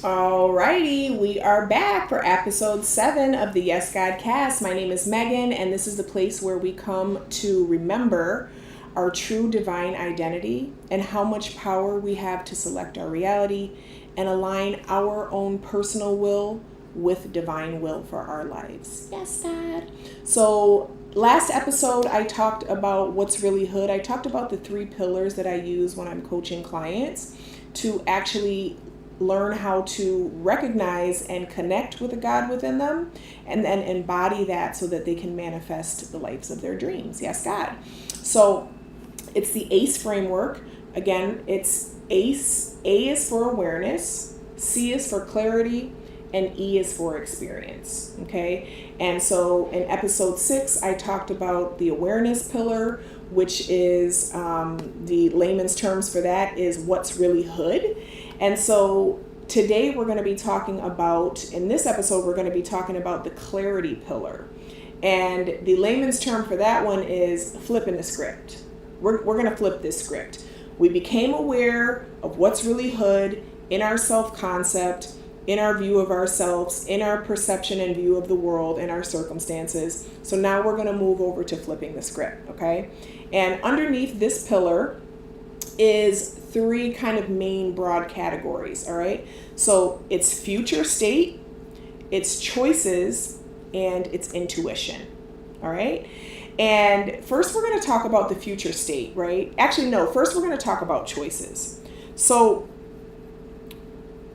Alrighty, we are back for episode 7 of the Yes God Cast. My name is Megan, and this is the place where we come to remember our true divine identity and how much power we have to select our reality and align our own personal will with divine will for our lives. Yes, God. So last episode, I talked about what's really hood. I talked about the 3 pillars that I use when I'm coaching clients to actually learn how to recognize and connect with the God within them and then embody that so that they can manifest the lives of their dreams. Yes, God. So it's the ACE framework. Again, it's ACE. A is for awareness, C is for clarity, and E is for experience. Okay. And so in episode 6, I talked about the awareness pillar, which is the layman's terms for that is what's really hood. And so today we're going to be talking about, in this episode, we're going to be talking about the clarity pillar. And the layman's term for that one is flipping the script. We're going to flip this script. We became aware of what's really hood in our self-concept, in our view of ourselves, in our perception and view of the world, in our circumstances. So now we're going to move over to flipping the script, okay? And underneath this pillar is 3 kind of main broad categories, all right? So it's future state, it's choices, and it's intuition, all right? And first we're going to talk about the future state, right? Actually, no, first we're going to talk about choices. So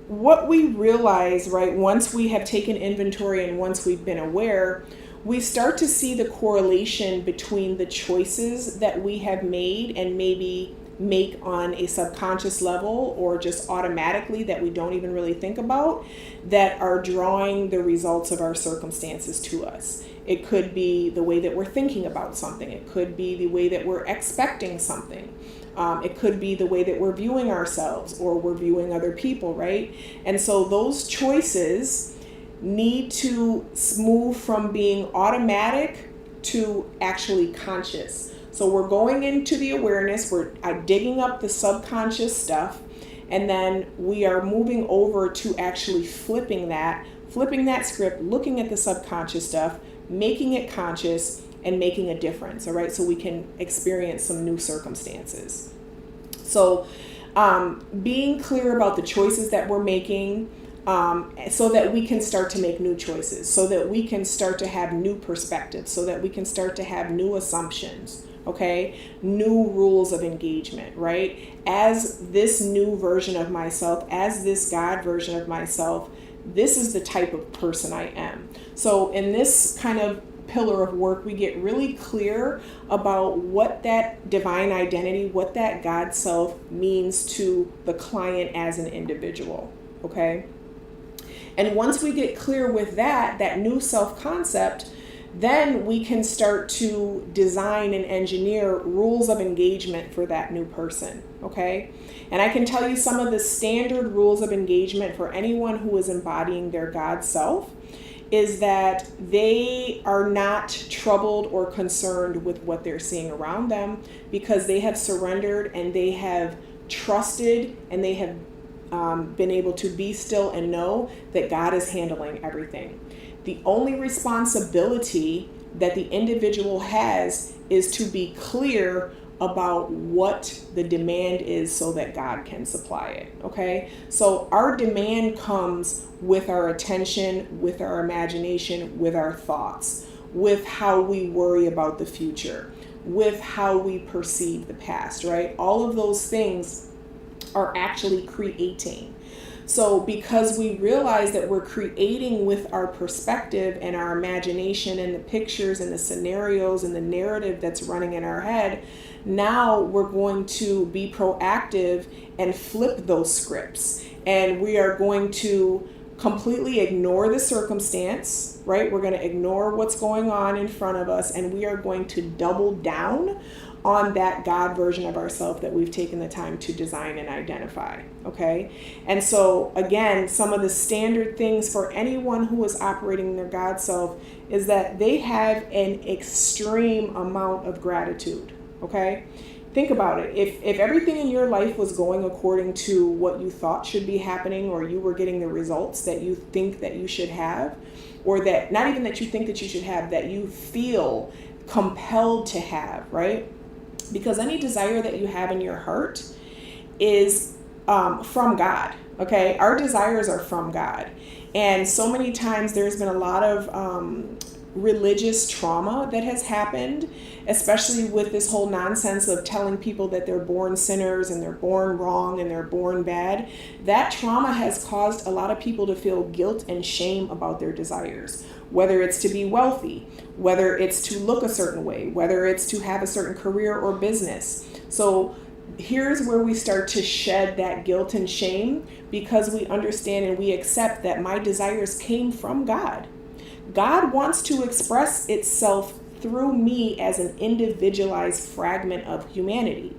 what we realize, right, once we have taken inventory and once we've been aware, we start to see the correlation between the choices that we have made and maybe make on a subconscious level or just automatically that we don't even really think about that are drawing the results of our circumstances to us. It could be the way that we're thinking about something. It could be the way that we're expecting something. It could be the way that we're viewing ourselves or we're viewing other people, right? And so those choices need to move from being automatic to actually conscious. So we're going into the awareness, we're digging up the subconscious stuff, and then we are moving over to actually flipping that script, looking at the subconscious stuff, making it conscious, and making a difference, all right? So we can experience some new circumstances. So being clear about the choices that we're making, so that we can start to make new choices, so that we can start to have new perspectives, so that we can start to have new assumptions, okay? New rules of engagement, right? As this new version of myself, as this God version of myself, this is the type of person I am. So in this kind of pillar of work, we get really clear about what that divine identity, what that God self means to the client as an individual, okay? And once we get clear with that new self-concept, then we can start to design and engineer rules of engagement for that new person, okay? And I can tell you some of the standard rules of engagement for anyone who is embodying their God self is that they are not troubled or concerned with what they're seeing around them because they have surrendered and they have trusted and they have been able to be still and know that God is handling everything. The only responsibility that the individual has is to be clear about what the demand is so that God can supply it, okay? So our demand comes with our attention, with our imagination, with our thoughts, with how we worry about the future, with how we perceive the past, right? All of those things are actually creating. So because we realize that we're creating with our perspective and our imagination and the pictures and the scenarios and the narrative that's running in our head, now we're going to be proactive and flip those scripts. And we are going to completely ignore the circumstance, right? We're going to ignore what's going on in front of us, and we are going to double down on that God version of ourselves that we've taken the time to design and identify, okay? And so, again, some of the standard things for anyone who is operating their God self is that they have an extreme amount of gratitude, okay? Think about it. If everything in your life was going according to what you thought should be happening, or you were getting the results that you think that you should have, or that not even that you think that you should have, that you feel compelled to have, right? Because any desire that you have in your heart is from God, okay? Our desires are from God. And so many times there's been a lot of religious trauma that has happened, especially with this whole nonsense of telling people that they're born sinners and they're born wrong and they're born bad. That trauma has caused a lot of people to feel guilt and shame about their desires, whether it's to be wealthy, whether it's to look a certain way, whether it's to have a certain career or business. So here's where we start to shed that guilt and shame, because we understand and we accept that my desires came from God. God wants to express itself through me as an individualized fragment of humanity.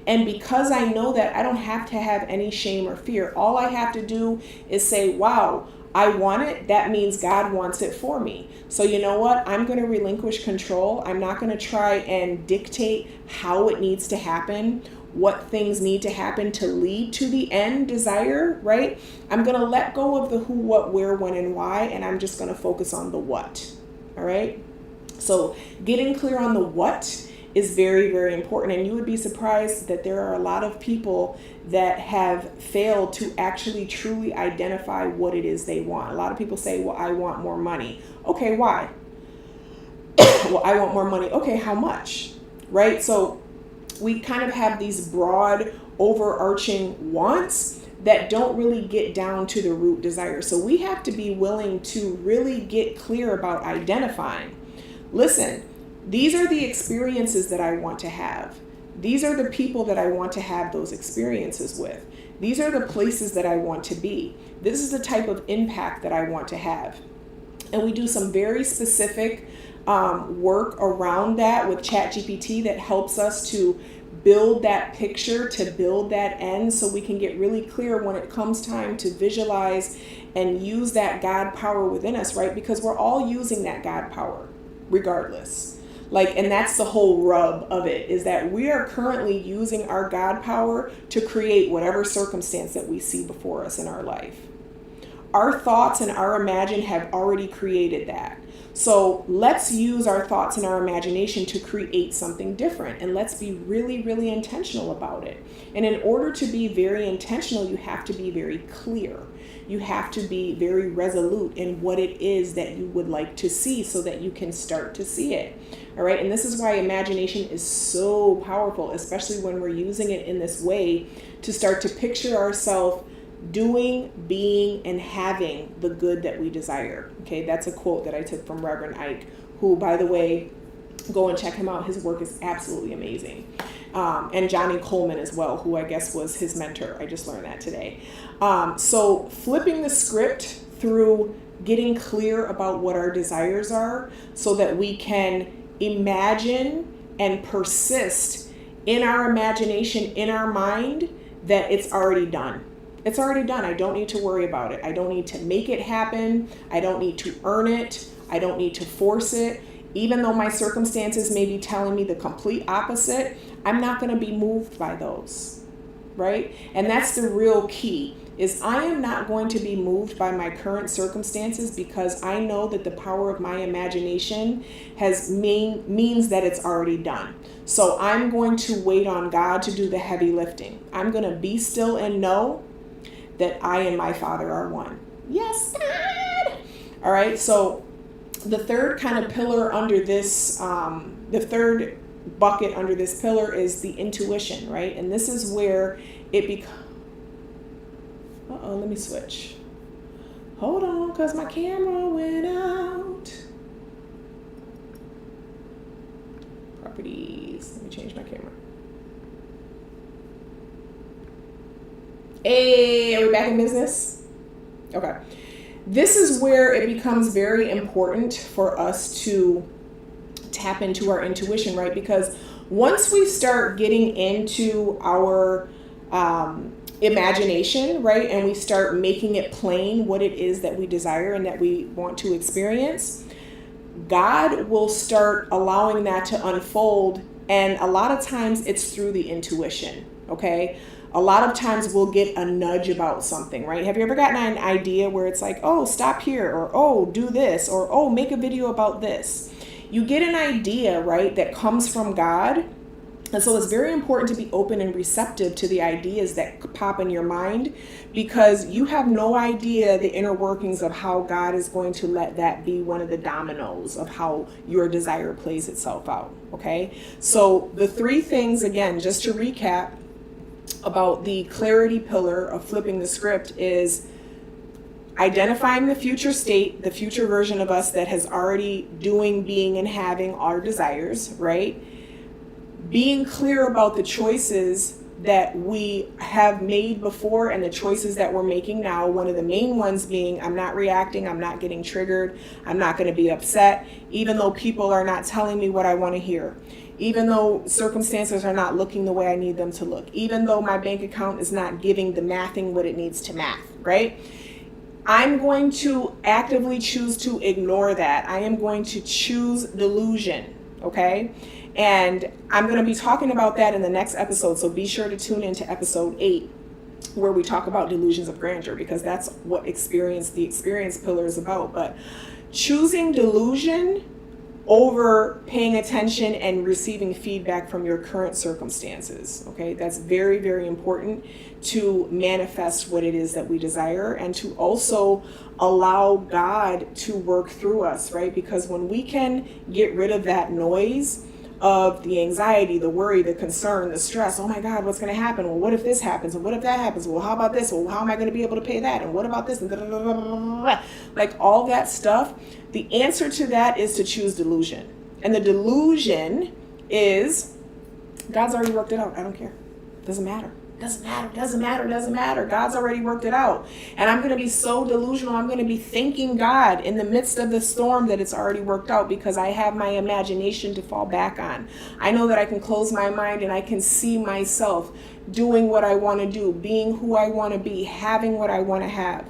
And because I know that, I don't have to have any shame or fear. All I have to do is say, wow, I want it. That means God wants it for me. So you know what? I'm going to relinquish control. I'm not going to try and dictate how it needs to happen, what things need to happen to lead to the end desire, right? I'm going to let go of the who, what, where, when, and why, and I'm just going to focus on the what, all right? So getting clear on the what is very, very important. And you would be surprised that there are a lot of people that have failed to actually truly identify what it is they want. A lot of people say, well, I want more money. Okay, why? Well, I want more money. Okay, how much? Right? So we kind of have these broad, overarching wants that don't really get down to the root desire. So we have to be willing to really get clear about identifying. Listen, these are the experiences that I want to have. These are the people that I want to have those experiences with. These are the places that I want to be. This is the type of impact that I want to have. And we do some very specific work around that with ChatGPT that helps us to build that picture, to build that end, so we can get really clear when it comes time to visualize and use that God power within us, right? Because we're all using that God power regardless. And that's the whole rub of it, is that we are currently using our God power to create whatever circumstance that we see before us in our life. Our thoughts and our imagination have already created that. So let's use our thoughts and our imagination to create something different. And let's be really, really intentional about it. And in order to be very intentional, you have to be very clear. You have to be very resolute in what it is that you would like to see so that you can start to see it. All right. And this is why imagination is so powerful, especially when we're using it in this way to start to picture ourselves doing, being, and having the good that we desire. Okay, that's a quote that I took from Reverend Ike, who, by the way, go and check him out. His work is absolutely amazing. And Johnny Coleman as well, who I guess was his mentor. I just learned that today. So flipping the script through getting clear about what our desires are so that we can imagine and persist in our imagination, in our mind, that it's already done. It's already done. I don't need to worry about it. I don't need to make it happen. I don't need to earn it. I don't need to force it. Even though my circumstances may be telling me the complete opposite, I'm not going to be moved by those, right? And that's the real key, is I am not going to be moved by my current circumstances, because I know that the power of my imagination means that it's already done. So I'm going to wait on God to do the heavy lifting. I'm going to be still and know that I and my Father are one. Yes, God. All right. So the third kind of pillar under this, the third bucket under this pillar is the intuition, right? And this is where it becomes, let me switch. Hold on, because my camera went out. Properties. Let me change my camera. Hey, are we back in business? Okay. This is where it becomes very important for us to tap into our intuition, right? Because once we start getting into our imagination, right, and we start making it plain what it is that we desire and that we want to experience, God will start allowing that to unfold And a lot of times it's through the intuition, okay? A lot of times we'll get a nudge about something, right? Have you ever gotten an idea where it's like, oh, stop here, or oh, do this, or oh, make a video about this? You get an idea, right, that comes from God. And so it's very important to be open and receptive to the ideas that pop in your mind, because you have no idea the inner workings of how God is going to let that be one of the dominoes of how your desire plays itself out, okay? So the three things, again, just to recap about the clarity pillar of flipping the script, is identifying the future state, the future version of us that has already doing, being, and having our desires, right? Being clear about the choices that we have made before and the choices that we're making now. One of the main ones being, I'm not reacting, I'm not getting triggered, I'm not going to be upset, even though people are not telling me what I want to hear, even though circumstances are not looking the way I need them to look, even though my bank account is not giving the mathing what it needs to math, right? I'm going to actively choose to ignore that. I am going to choose delusion, okay? And I'm going to be talking about that in the next episode, so be sure to tune into episode 8, where we talk about delusions of grandeur, because that's what the experience pillar is about. But choosing delusion over paying attention and receiving feedback from your current circumstances, okay? That's very, very important to manifest what it is that we desire, and to also allow God to work through us, right? Because when we can get rid of that noise of the anxiety, the worry, the concern, the stress, oh my God, what's going to happen? Well, what if this happens? And what if that happens? Well, how about this? Well, how am I going to be able to pay that? And what about this? And like all that stuff. The answer to that is to choose delusion. And the delusion is, God's already worked it out. I don't care. Doesn't matter. Doesn't matter. God's already worked it out. And I'm going to be so delusional. I'm going to be thanking God in the midst of the storm that it's already worked out, because I have my imagination to fall back on. I know that I can close my mind and I can see myself doing what I want to do, being who I want to be, having what I want to have.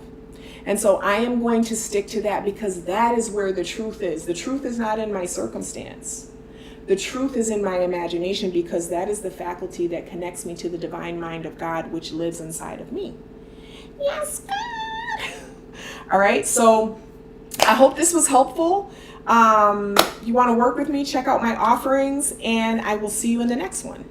And so I am going to stick to that, because that is where the truth is. The truth is not in my circumstance. The truth is in my imagination, because that is the faculty that connects me to the divine mind of God, which lives inside of me. Yes, God. All right, so I hope this was helpful. You want to work with me, check out my offerings, and I will see you in the next one.